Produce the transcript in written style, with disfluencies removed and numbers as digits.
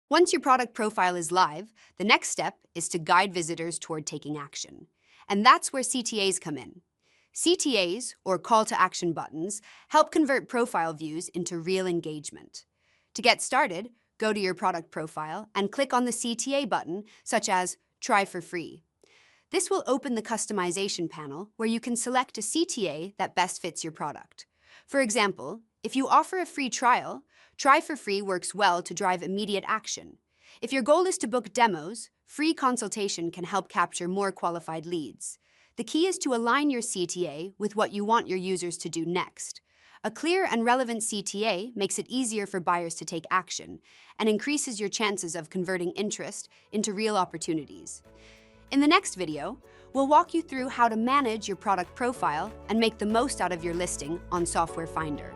Once your product profile is live, the next step is to guide visitors toward taking action. And that's where CTAs come in. CTAs, or call to action buttons, help convert profile views into real engagement. To get started, go to your product profile and click on the CTA button, such as Try for Free. This will open the customization panel where you can select a CTA that best fits your product. For example, if you offer a free trial, Try for Free works well to drive immediate action. If your goal is to book demos, free consultation can help capture more qualified leads. The key is to align your CTA with what you want your users to do next. A clear and relevant CTA makes it easier for buyers to take action and increases your chances of converting interest into real opportunities. In the next video, we'll walk you through how to manage your product profile and make the most out of your listing on Software Finder.